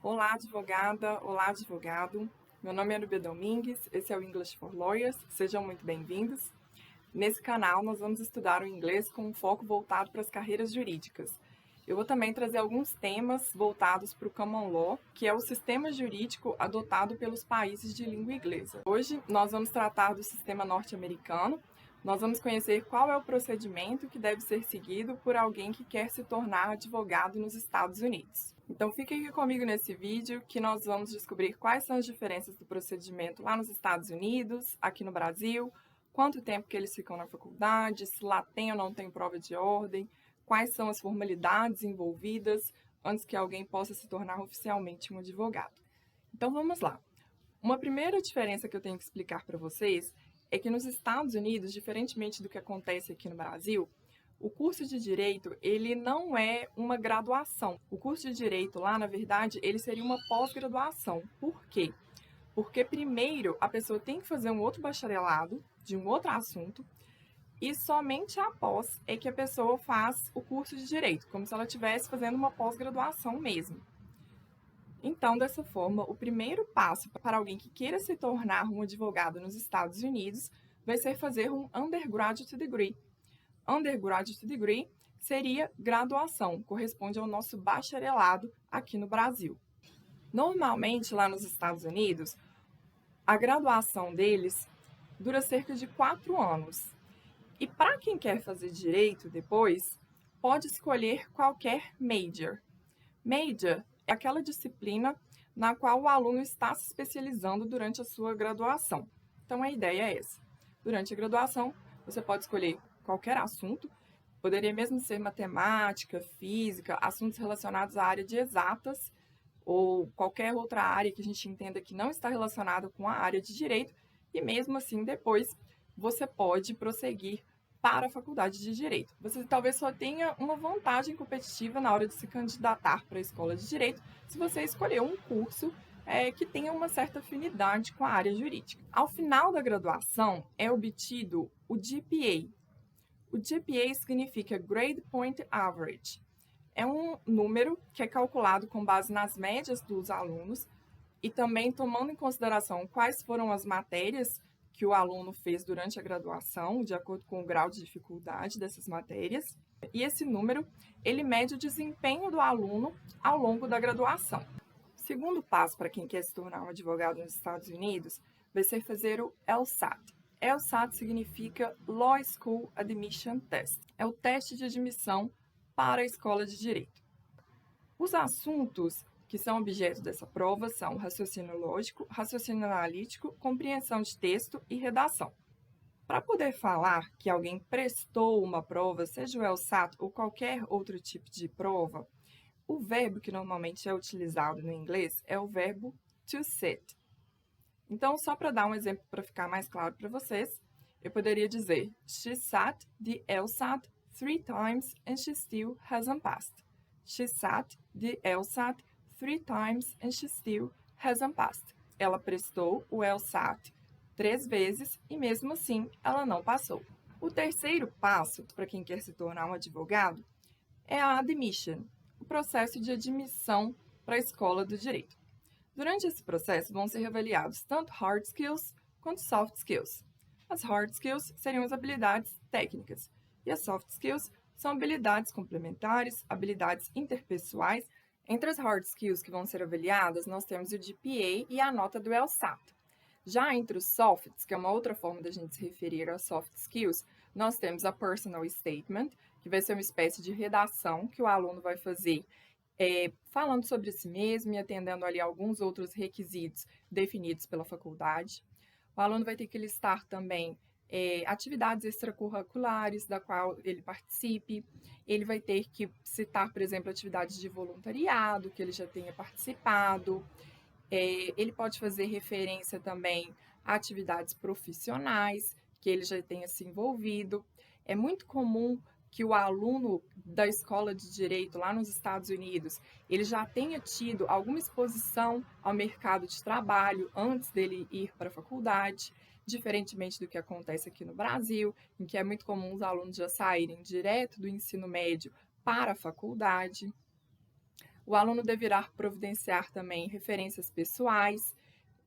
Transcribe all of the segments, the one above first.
Olá, advogada! Olá, advogado! Meu nome é Nubia Domingues, esse é o English for Lawyers, sejam muito bem-vindos. Nesse canal, nós vamos estudar o inglês com um foco voltado para as carreiras jurídicas. Eu vou também trazer alguns temas voltados para o Common Law, que é o sistema jurídico adotado pelos países de língua inglesa. Hoje, nós vamos tratar do sistema norte-americano. Nós vamos conhecer qual é o procedimento que deve ser seguido por alguém que quer se tornar advogado nos Estados Unidos. Então, fique aqui comigo nesse vídeo que nós vamos descobrir quais são as diferenças do procedimento lá nos Estados Unidos, aqui no Brasil, quanto tempo que eles ficam na faculdade, se lá tem ou não tem prova de ordem, quais são as formalidades envolvidas antes que alguém possa se tornar oficialmente um advogado. Então, vamos lá. Uma primeira diferença que eu tenho que explicar para vocês é que nos Estados Unidos, diferentemente do que acontece aqui no Brasil, o curso de Direito, ele não é uma graduação. O curso de Direito lá, na verdade, ele seria uma pós-graduação. Por quê? Porque primeiro a pessoa tem que fazer um outro bacharelado de um outro assunto e somente após é que a pessoa faz o curso de Direito, como se ela estivesse fazendo uma pós-graduação mesmo. Então, dessa forma, o primeiro passo para alguém que queira se tornar um advogado nos Estados Unidos vai ser fazer um undergraduate degree. Undergraduate degree seria graduação, corresponde ao nosso bacharelado aqui no Brasil. Normalmente, lá nos Estados Unidos, a graduação deles dura cerca de 4 anos. E para quem quer fazer direito depois, pode escolher qualquer major. Major é aquela disciplina na qual o aluno está se especializando durante a sua graduação. Então, a ideia é essa. Durante a graduação, você pode escolher qualquer assunto, poderia mesmo ser matemática, física, assuntos relacionados à área de exatas, ou qualquer outra área que a gente entenda que não está relacionada com a área de direito, e mesmo assim, depois, você pode prosseguir para a faculdade de Direito. Você talvez só tenha uma vantagem competitiva na hora de se candidatar para a escola de Direito se você escolher um curso que tenha uma certa afinidade com a área jurídica. Ao final da graduação, é obtido o GPA. O GPA significa Grade Point Average. É um número que é calculado com base nas médias dos alunos e também tomando em consideração quais foram as matérias que o aluno fez durante a graduação, de acordo com o grau de dificuldade dessas matérias. E esse número, ele mede o desempenho do aluno ao longo da graduação. O segundo passo para quem quer se tornar um advogado nos Estados Unidos vai ser fazer o LSAT. LSAT significa Law School Admission Test. É o teste de admissão para a escola de direito. Os assuntos que são objeto dessa prova são raciocínio lógico, raciocínio analítico, compreensão de texto e redação. Para poder falar que alguém prestou uma prova, seja o LSAT ou qualquer outro tipo de prova, o verbo que normalmente é utilizado no inglês é o verbo to sit. Então, só para dar um exemplo para ficar mais claro para vocês, eu poderia dizer: She sat the LSAT 3 times and she still hasn't passed. She sat the LSAT 3 times and she still hasn't passed. Ela prestou o LSAT 3 vezes e mesmo assim ela não passou. O terceiro passo para quem quer se tornar um advogado é a admission, o processo de admissão para a escola do direito. Durante esse processo vão ser avaliados tanto hard skills quanto soft skills. As hard skills seriam as habilidades técnicas e as soft skills são habilidades complementares, habilidades interpessoais. Entre as hard skills que vão ser avaliadas, nós temos o GPA e a nota do LSAT. Já entre os softs, que é uma outra forma da gente se referir às soft skills, nós temos a personal statement, que vai ser uma espécie de redação que o aluno vai fazer falando sobre si mesmo e atendendo ali alguns outros requisitos definidos pela faculdade. O aluno vai ter que listar também atividades extracurriculares da qual ele participe. Ele vai ter que citar, por exemplo, atividades de voluntariado que ele já tenha participado. Ele pode fazer referência também a atividades profissionais que ele já tenha se envolvido. É muito comum que o aluno da escola de direito lá nos Estados Unidos, ele já tenha tido alguma exposição ao mercado de trabalho antes dele ir para a faculdade, diferentemente do que acontece aqui no Brasil, em que é muito comum os alunos já saírem direto do ensino médio para a faculdade. O aluno deverá providenciar também referências pessoais.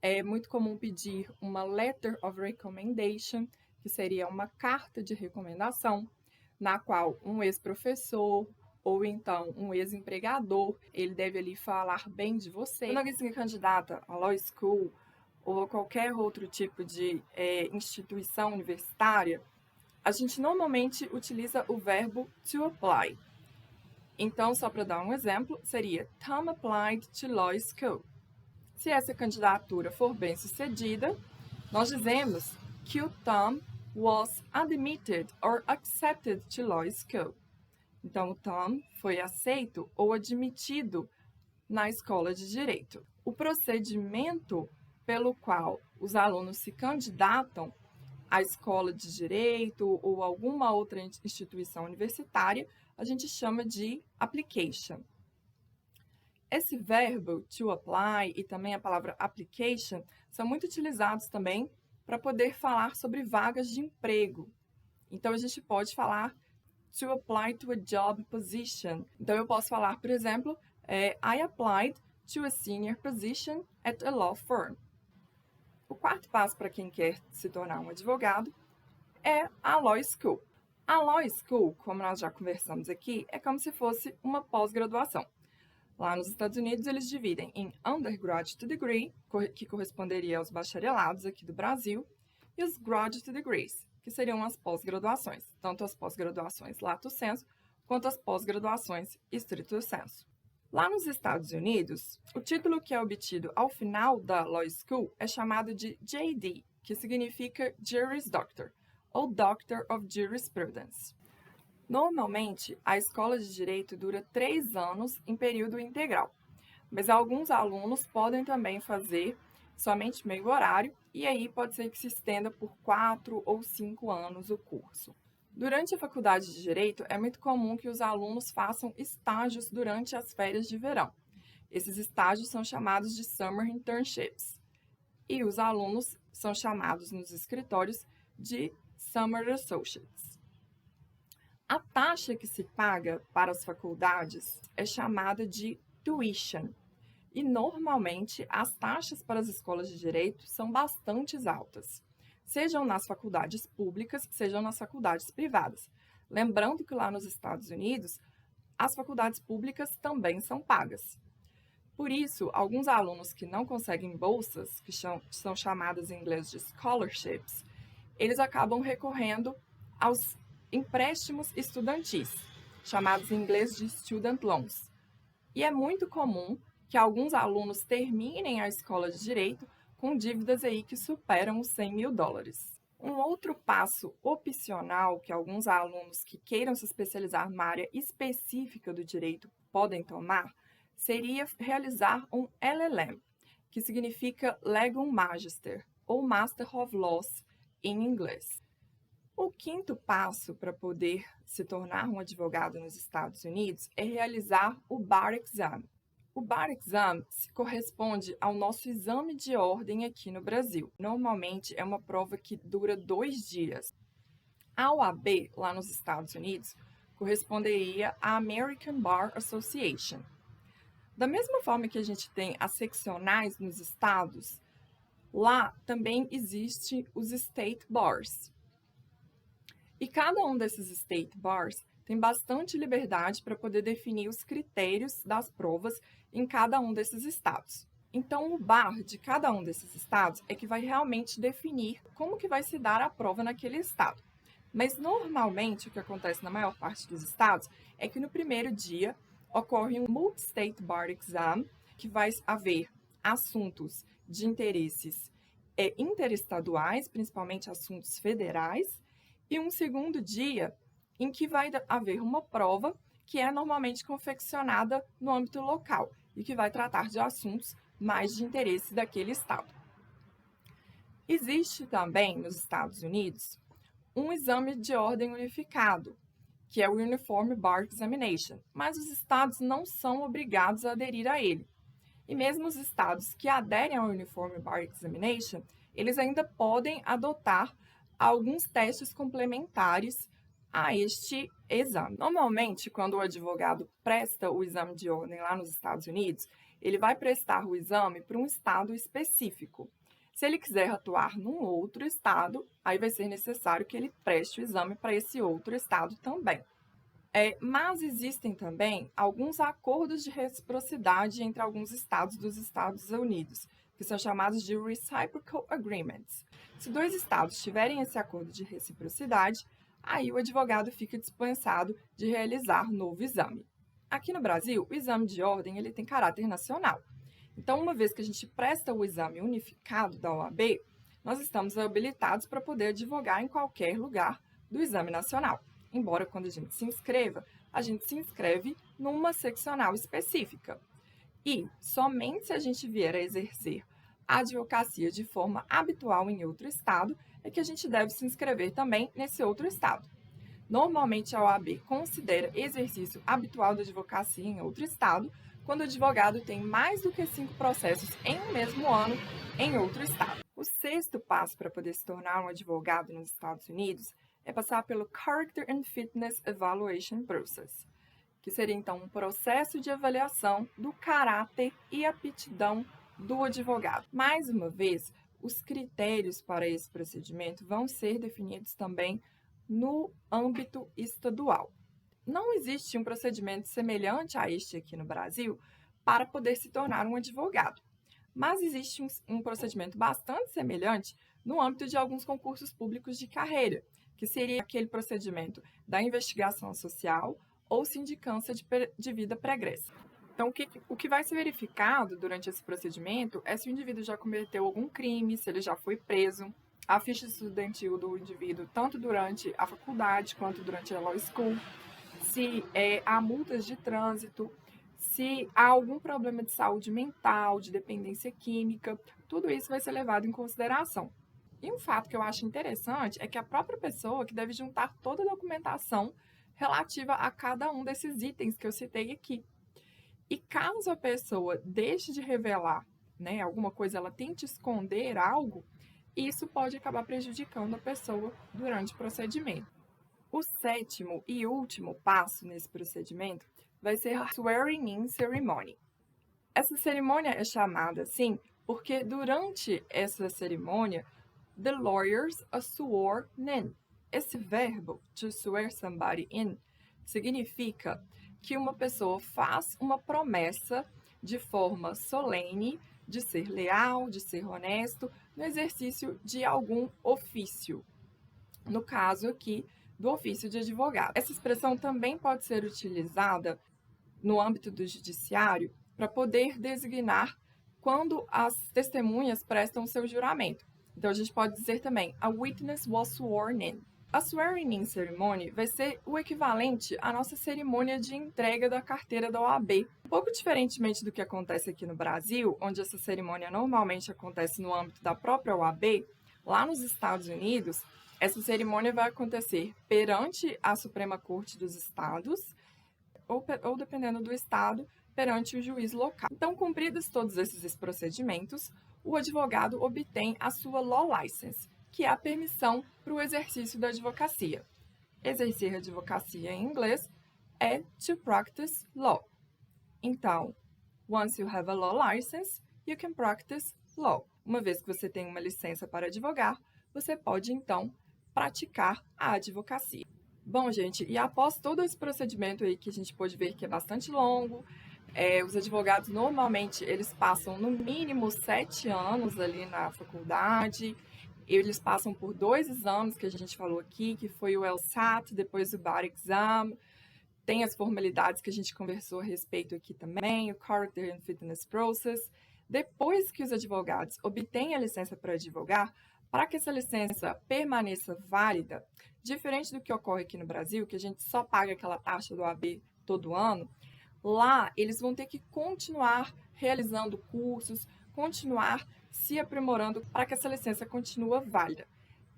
É muito comum pedir uma Letter of Recommendation, que seria uma carta de recomendação, na qual um ex-professor ou então um ex-empregador, ele deve ali falar bem de você. Quando alguém se candidata a Law School ou a qualquer outro tipo de instituição universitária, a gente normalmente utiliza o verbo to apply. Então, só para dar um exemplo, seria Tom applied to Law School. Se essa candidatura for bem sucedida, nós dizemos que o Tom was admitted or accepted to Law School. Então, o Tom foi aceito ou admitido na escola de direito. O procedimento pelo qual os alunos se candidatam à escola de direito ou alguma outra instituição universitária, a gente chama de application. Esse verbo to apply e também a palavra application são muito utilizados também para poder falar sobre vagas de emprego. Então, a gente pode falar to apply to a job position. Então, eu posso falar, por exemplo, I applied to a senior position at a law firm. O quarto passo para quem quer se tornar um advogado é a Law School. A Law School, como nós já conversamos aqui, é como se fosse uma pós-graduação. Lá nos Estados Unidos, eles dividem em Undergraduate Degree, que corresponderia aos bacharelados aqui do Brasil, e os Graduate Degrees, que seriam as pós-graduações, tanto as pós-graduações lato sensu, quanto as pós-graduações stricto sensu. Lá nos Estados Unidos, o título que é obtido ao final da Law School é chamado de JD, que significa Juris Doctor, ou Doctor of Jurisprudence. Normalmente, a escola de direito dura 3 anos em período integral, mas alguns alunos podem também fazer somente meio horário, e aí pode ser que se estenda por 4 ou 5 anos o curso. Durante a faculdade de Direito, é muito comum que os alunos façam estágios durante as férias de verão. Esses estágios são chamados de Summer Internships, e os alunos são chamados nos escritórios de Summer Associates. A taxa que se paga para as faculdades é chamada de tuition, e normalmente as taxas para as escolas de direito são bastante altas, sejam nas faculdades públicas, sejam nas faculdades privadas. Lembrando que lá nos Estados Unidos, as faculdades públicas também são pagas. Por isso, alguns alunos que não conseguem bolsas, que são chamadas em inglês de scholarships, eles acabam recorrendo aos empréstimos estudantis, chamados em inglês de student loans. E é muito comum que alguns alunos terminem a escola de direito com dívidas aí que superam os $100 mil. Um outro passo opcional que alguns alunos que queiram se especializar numa área específica do direito podem tomar seria realizar um LLM, que significa Legal Magister, ou Master of Laws em inglês. O quinto passo para poder se tornar um advogado nos Estados Unidos é realizar o Bar Exam. O Bar Exam corresponde ao nosso exame de ordem aqui no Brasil. Normalmente é uma prova que dura 2 dias. A OAB, lá nos Estados Unidos, corresponderia à American Bar Association. Da mesma forma que a gente tem as seccionais nos estados, lá também existe os State Bars. E cada um desses State Bars tem bastante liberdade para poder definir os critérios das provas em cada um desses estados. Então, o bar de cada um desses estados é que vai realmente definir como que vai se dar a prova naquele estado. Mas, normalmente, o que acontece na maior parte dos estados é que no primeiro dia ocorre um Multi-State Bar Exam, que vai haver assuntos de interesses interestaduais, principalmente assuntos federais, e um segundo dia em que vai haver uma prova que é normalmente confeccionada no âmbito local e que vai tratar de assuntos mais de interesse daquele estado. Existe também, nos Estados Unidos, um exame de ordem unificado, que é o Uniform Bar Examination, mas os estados não são obrigados a aderir a ele. E mesmo os estados que aderem ao Uniform Bar Examination, eles ainda podem adotar alguns testes complementares a este Exame. Normalmente, quando o advogado presta o exame de ordem lá nos Estados Unidos, ele vai prestar o exame para um estado específico. Se ele quiser atuar num outro estado, aí vai ser necessário que ele preste o exame para esse outro estado também. Mas existem também alguns acordos de reciprocidade entre alguns estados dos Estados Unidos, que são chamados de Reciprocal Agreements. Se dois estados tiverem esse acordo de reciprocidade, aí o advogado fica dispensado de realizar novo exame. Aqui no Brasil, o exame de ordem ele tem caráter nacional. Então, uma vez que a gente presta o exame unificado da OAB, nós estamos habilitados para poder advogar em qualquer lugar do exame nacional. Embora quando a gente se inscreve numa seccional específica. E somente se a gente vier a exercer a advocacia de forma habitual em outro estado, é que a gente deve se inscrever também nesse outro estado. Normalmente, a OAB considera exercício habitual da advocacia em outro estado quando o advogado tem mais do que 5 processos em um mesmo ano em outro estado. O sexto passo para poder se tornar um advogado nos Estados Unidos é passar pelo Character and Fitness Evaluation Process, que seria então um processo de avaliação do caráter e aptidão do advogado. Mais uma vez, os critérios para esse procedimento vão ser definidos também no âmbito estadual. Não existe um procedimento semelhante a este aqui no Brasil para poder se tornar um advogado, mas existe um procedimento bastante semelhante no âmbito de alguns concursos públicos de carreira, que seria aquele procedimento da investigação social ou sindicância de vida pregressa. Então, o que vai ser verificado durante esse procedimento é se o indivíduo já cometeu algum crime, se ele já foi preso, a ficha estudantil do indivíduo, tanto durante a faculdade quanto durante a law school, se há multas de trânsito, se há algum problema de saúde mental, de dependência química, tudo isso vai ser levado em consideração. E um fato que eu acho interessante é que a própria pessoa que deve juntar toda a documentação relativa a cada um desses itens que eu citei aqui. E caso a pessoa deixe de revelar, alguma coisa, ela tente esconder algo, isso pode acabar prejudicando a pessoa durante o procedimento. O sétimo e último passo nesse procedimento vai ser a Swearing-in Ceremony. Essa cerimônia é chamada assim porque durante essa cerimônia, the lawyers are sworn in. Esse verbo, to swear somebody in, significa que uma pessoa faz uma promessa de forma solene de ser leal, de ser honesto, no exercício de algum ofício. No caso aqui, do ofício de advogado. Essa expressão também pode ser utilizada no âmbito do judiciário para poder designar quando as testemunhas prestam seu juramento. Então, a gente pode dizer também, a witness was sworn in. A swearing-in ceremony vai ser o equivalente à nossa cerimônia de entrega da carteira da OAB. Um pouco diferentemente do que acontece aqui no Brasil, onde essa cerimônia normalmente acontece no âmbito da própria OAB, lá nos Estados Unidos, essa cerimônia vai acontecer perante a Suprema Corte dos Estados, ou dependendo do estado, perante o juiz local. Então, cumpridos todos esses procedimentos, o advogado obtém a sua law license, que é a permissão para o exercício da advocacia. Exercer advocacia em inglês é to practice law. Então, once you have a law license, you can practice law. Uma vez que você tem uma licença para advogar, você pode, então, praticar a advocacia. Bom, gente, e após todo esse procedimento aí que a gente pôde ver que é bastante longo, os advogados normalmente eles passam no mínimo 7 anos ali na faculdade, eles passam por 2 exames que a gente falou aqui, que foi o LSAT, depois o Bar Exam, tem as formalidades que a gente conversou a respeito aqui também, o Character and Fitness Process. Depois que os advogados obtêm a licença para advogar, para que essa licença permaneça válida, diferente do que ocorre aqui no Brasil, que a gente só paga aquela taxa do OAB todo ano, lá eles vão ter que continuar realizando cursos, continuar se aprimorando para que essa licença continue válida.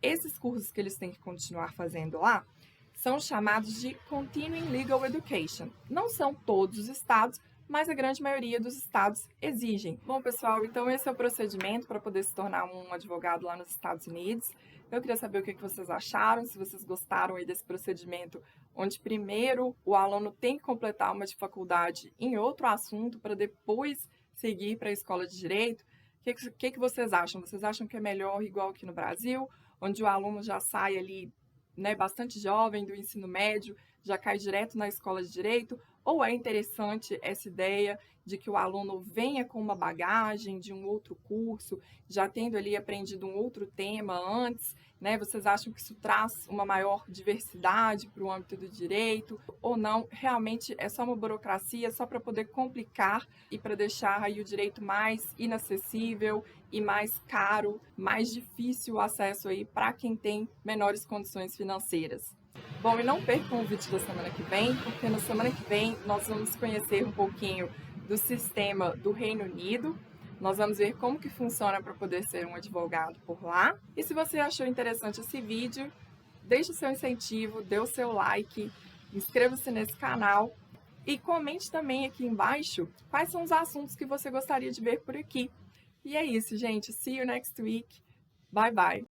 Esses cursos que eles têm que continuar fazendo lá são chamados de Continuing Legal Education. Não são todos os estados, mas a grande maioria dos estados exigem. Bom, pessoal, então esse é o procedimento para poder se tornar um advogado lá nos Estados Unidos. Eu queria saber o que vocês acharam, se vocês gostaram aí desse procedimento onde primeiro o aluno tem que completar uma de faculdade em outro assunto para depois seguir para a escola de direito. O que vocês acham? Vocês acham que é melhor igual aqui no Brasil, onde o aluno já sai ali, né, bastante jovem do ensino médio, já cai direto na escola de direito? Ou é interessante essa ideia de que o aluno venha com uma bagagem de um outro curso, já tendo ali aprendido um outro tema antes, né? Vocês acham que isso traz uma maior diversidade para o âmbito do direito? Ou não, realmente é só uma burocracia, só para poder complicar e para deixar aí o direito mais inacessível e mais caro, mais difícil o acesso aí para quem tem menores condições financeiras? Bom, e não percam o vídeo da semana que vem, porque na semana que vem nós vamos conhecer um pouquinho do sistema do Reino Unido. Nós vamos ver como que funciona para poder ser um advogado por lá. E se você achou interessante esse vídeo, deixe o seu incentivo, dê o seu like, inscreva-se nesse canal e comente também aqui embaixo quais são os assuntos que você gostaria de ver por aqui. E é isso, gente. See you next week. Bye, bye.